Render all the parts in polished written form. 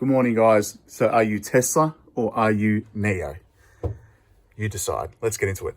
Good morning, guys. So are you Tesla or are you Neo? You decide. Let's get into it.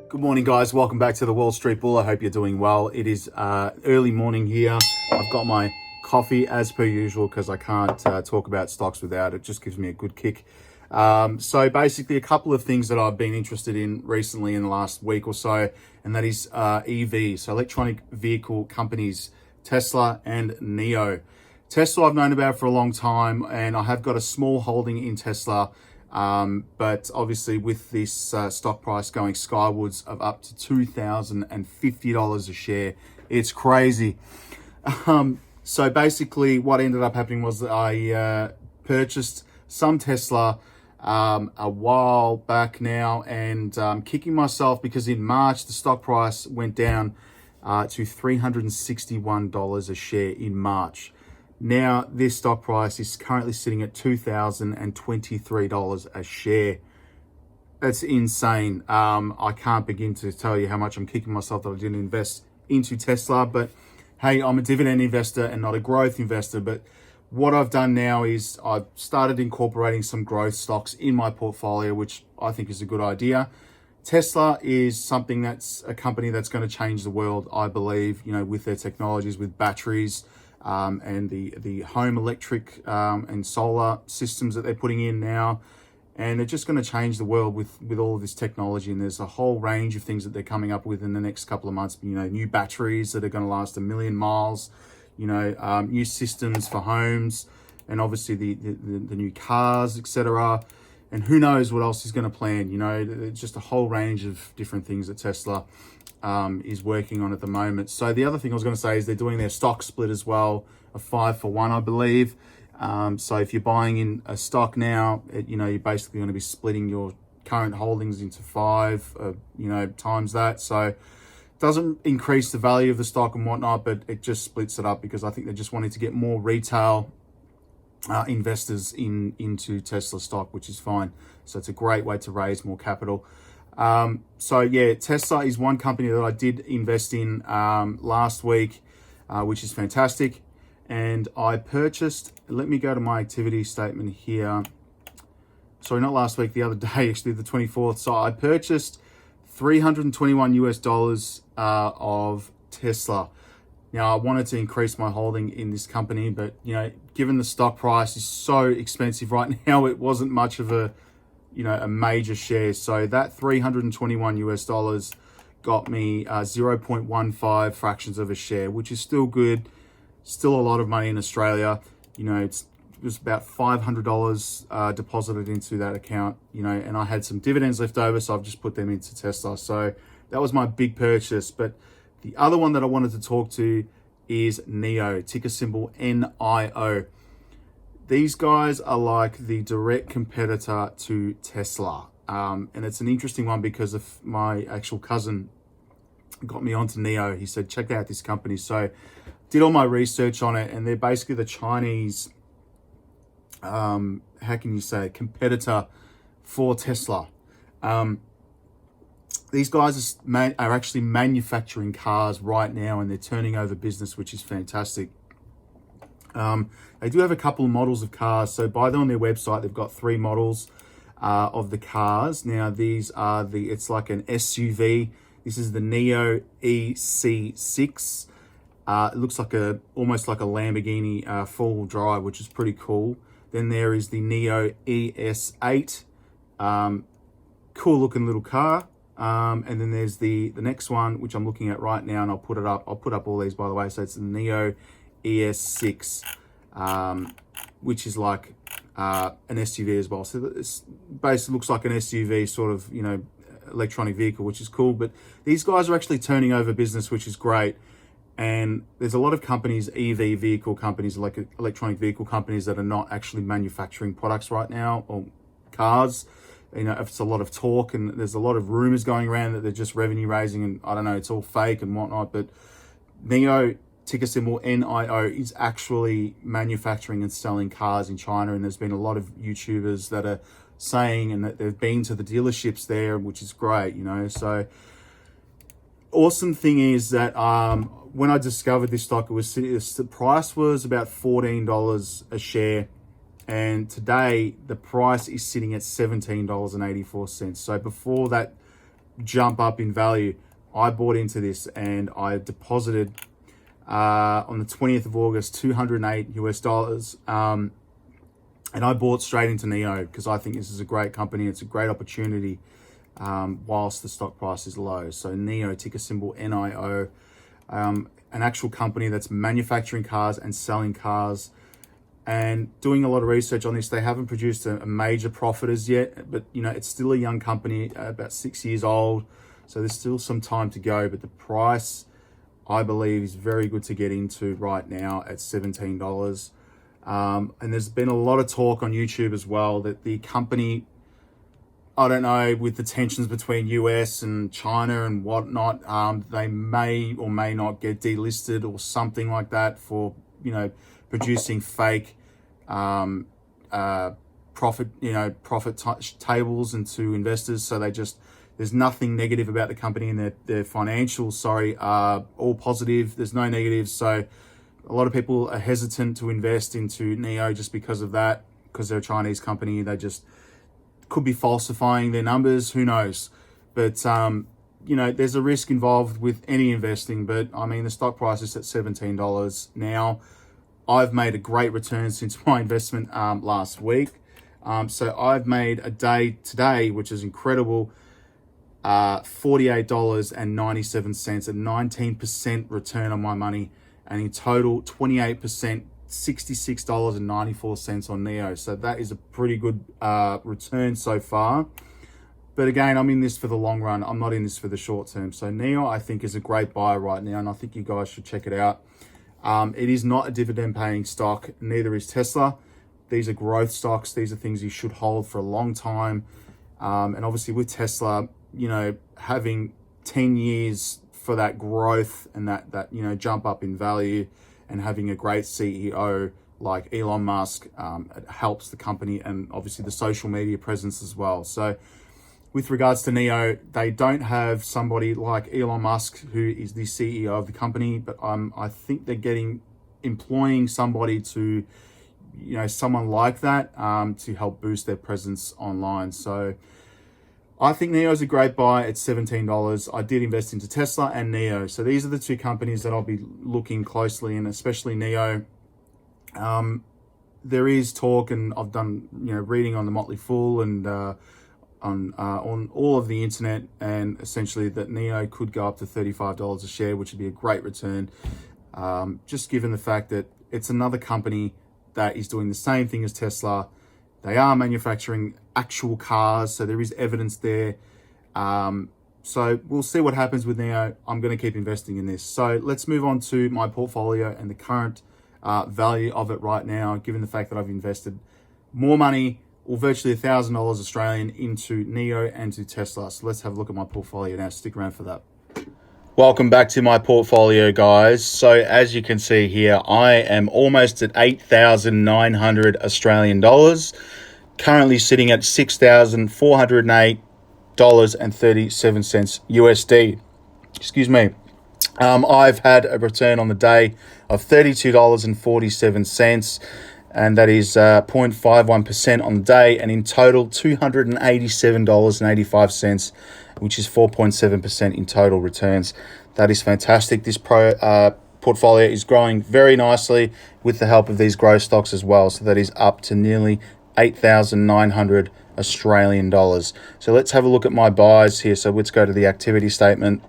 Good morning, guys. Welcome back to the Wall Street Bull. I hope you're doing well. It is early morning here. I've got my coffee as per usual because I can't talk about stocks without it. Just gives me a good kick. So basically a couple of things that I've been interested in recently in the last week or so, and that is EV, so electronic vehicle companies, Tesla and Neo. Tesla I've known about for a long time, and I have got a small holding in Tesla, but obviously with this stock price going skywards of up to $2,050 a share, it's crazy. So basically what ended up happening was that I purchased some Tesla a while back now, and kicking myself because in March the stock price went down to $361 a share in March. Now this stock price is currently sitting at $2,023 a share. That's insane. I can't begin to tell you how much I'm kicking myself that I didn't invest into Tesla, but hey, I'm a dividend investor and not a growth investor. But what I've done now is I've started incorporating some growth stocks in my portfolio, which I think is a good idea. Tesla is something that's a company that's going to change the world, I believe, with their technologies, with batteries, and the home electric and solar systems that they're putting in now. And they're just going to change the world with all of this technology. And there's a whole range of things that they're coming up with in the next couple of months. New batteries that are going to last 1 million miles, new systems for homes, and obviously the new cars, etc. And who knows what else is going to plan. It's just a whole range of different things that Tesla is working on at the moment. So the other thing I was going to say is they're doing their stock split as well, a 5-for-1, I believe. So if you're buying in a stock now, you're basically going to be splitting your current holdings into 5, times that. So it doesn't increase the value of the stock and whatnot, but it just splits it up because I think they're just wanting to get more retail investors into Tesla stock, which is fine. So it's a great way to raise more capital. So yeah, Tesla is one company that I did invest in last week, which is fantastic. And I purchased, let me go to my activity statement here. Sorry, not last week, the other day, actually the 24th. So I purchased $321 of Tesla. Now I wanted to increase my holding in this company, but given the stock price is so expensive right now, it wasn't much of a major share. So that $321 got me 0.15 fractions of a share, which is still good. Still a lot of money in Australia. It was about $500 deposited into that account, and I had some dividends left over, so I've just put them into Tesla. So that was my big purchase. But the other one that I wanted to talk to is Neo, ticker symbol NIO. These guys are like the direct competitor to Tesla. And it's an interesting one because of my actual cousin got me onto Neo. He said, check out this company. So did all my research on it, and they're basically the Chinese, competitor for Tesla. These guys are actually manufacturing cars right now, and they're turning over business, which is fantastic. They do have a couple of models of cars. So by them on their website, they've got 3 models of the cars. Now these are it's like an SUV. This is the Neo EC6. It looks like almost like a Lamborghini four-wheel drive, which is pretty cool. Then there is the Neo ES8, cool looking little car. And then there's the next one, which I'm looking at right now, and I'll put it up. I'll put up all these, by the way. So it's the Neo ES6, which is like an SUV as well. So it basically looks like an SUV sort of, electronic vehicle, which is cool. But these guys are actually turning over business, which is great. And there's a lot of companies, EV vehicle companies, like electronic vehicle companies, that are not actually manufacturing products right now, or cars. It's a lot of talk, and there's a lot of rumors going around that they're just revenue raising, and I don't know, it's all fake and whatnot. But Neo, ticker symbol NIO, is actually manufacturing and selling cars in China. And there's been a lot of YouTubers that are saying, and that they've been to the dealerships there, which is great, So awesome thing is that when I discovered this stock, the price was about $14 a share, and today the price is sitting at $17.84. So before that jump up in value, I bought into this and I deposited on the 20th of August $208 US, and I bought straight into NEO because I think this is a great company. It's a great opportunity whilst the stock price is low. So NEO, ticker symbol NIO, an actual company that's manufacturing cars and selling cars. And doing a lot of research on this, they haven't produced a major profit as yet, but it's still a young company, about 6 years old. So there's still some time to go, but the price, I believe, is very good to get into right now at $17. And there's been a lot of talk on YouTube as well that the company, I don't know, with the tensions between US and China and whatnot, they may or may not get delisted or something like that for, producing fake profit tables into investors. So there's nothing negative about the company, and their financials, are all positive. There's no negatives. So a lot of people are hesitant to invest into NEO just because of that, because they're a Chinese company. They just could be falsifying their numbers. Who knows? But, there's a risk involved with any investing. But I mean, the stock price is at $17 now. I've made a great return since my investment last week. So I've made a day today, which is incredible, $48.97, a 19% return on my money, and in total 28%, $66.94 on NEO. So that is a pretty good return so far. But again, I'm in this for the long run. I'm not in this for the short term. So NEO, I think, is a great buy right now, and I think you guys should check it out. It is not a dividend paying stock, neither is Tesla. These are growth stocks. These are things you should hold for a long time. And obviously with Tesla, having 10 years for that growth and that jump up in value, and having a great CEO like Elon Musk, it helps the company, and obviously the social media presence as well. So with regards to NEO, they don't have somebody like Elon Musk, who is the CEO of the company, but I think they're employing somebody to, someone like that, to help boost their presence online. So I think NEO is a great buy at $17. I did invest into Tesla and NEO. So these are the two companies that I'll be looking closely in, especially NEO. There is talk, and I've done, reading on the Motley Fool and on all of the internet, and essentially that NEO could go up to $35 a share, which would be a great return. Just given the fact that it's another company that is doing the same thing as Tesla. They are manufacturing actual cars, so there is evidence there. So we'll see what happens with NEO. I'm going to keep investing in this. So let's move on to my portfolio and the current value of it right now, given the fact that I've invested more money, or virtually $1,000 Australian, into NEO and to Tesla. So let's have a look at my portfolio now. Stick around for that. Welcome back to my portfolio, guys. So as you can see here, I am almost at 8,900 Australian dollars, currently sitting at $6,408.37 USD. Excuse me. I've had a return on the day of $32.47, and that is 0.51% on the day, and in total $287.85, which is 4.7% in total returns. That is fantastic. This portfolio is growing very nicely with the help of these growth stocks as well. So that is up to nearly 8,900 Australian dollars. So let's have a look at my buys here. So let's go to the activity statement.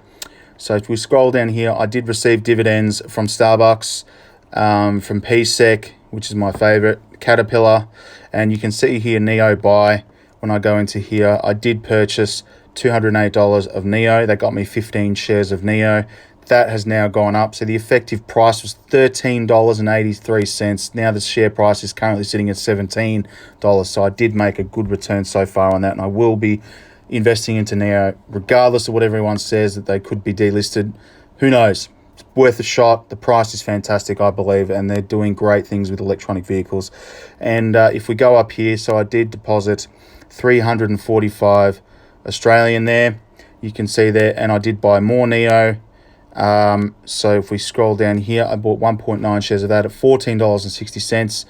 So if we scroll down here, I did receive dividends from Starbucks, from PSEC, which is my favorite, Caterpillar, and you can see here NEO buy. When I go into here, I did purchase $208 of NEO. That got me 15 shares of NEO. That has now gone up. So the effective price was $13.83. Now the share price is currently sitting at $17. So I did make a good return so far on that, and I will be investing into NEO, regardless of what everyone says that they could be delisted. Who knows? It's worth a shot. The price is fantastic, I believe, and they're doing great things with electronic vehicles. And if we go up here, so I did deposit 345 Australian there. you can see there, and I did buy more NEO. So if we scroll down here, I bought 1.9 shares of that at $14.60.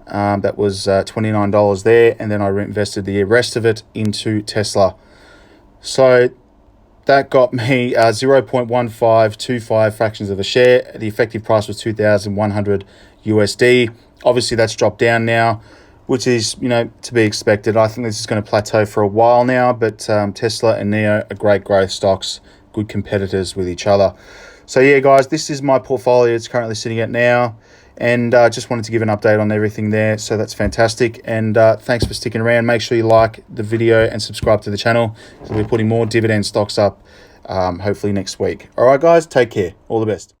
That was $29 there, and then I reinvested the rest of it into Tesla. So that got me 0.1525 fractions of a share. The effective price was 2,100 USD. Obviously, that's dropped down now, which is, to be expected. I think this is going to plateau for a while now, but Tesla and NEO are great growth stocks, good competitors with each other. So yeah, guys, this is my portfolio it's currently sitting at now, and just wanted to give an update on everything there. So that's fantastic, and thanks for sticking around. Make sure you like the video and subscribe to the channel. So we're putting more dividend stocks up hopefully next week. All right, guys, take care. All the best.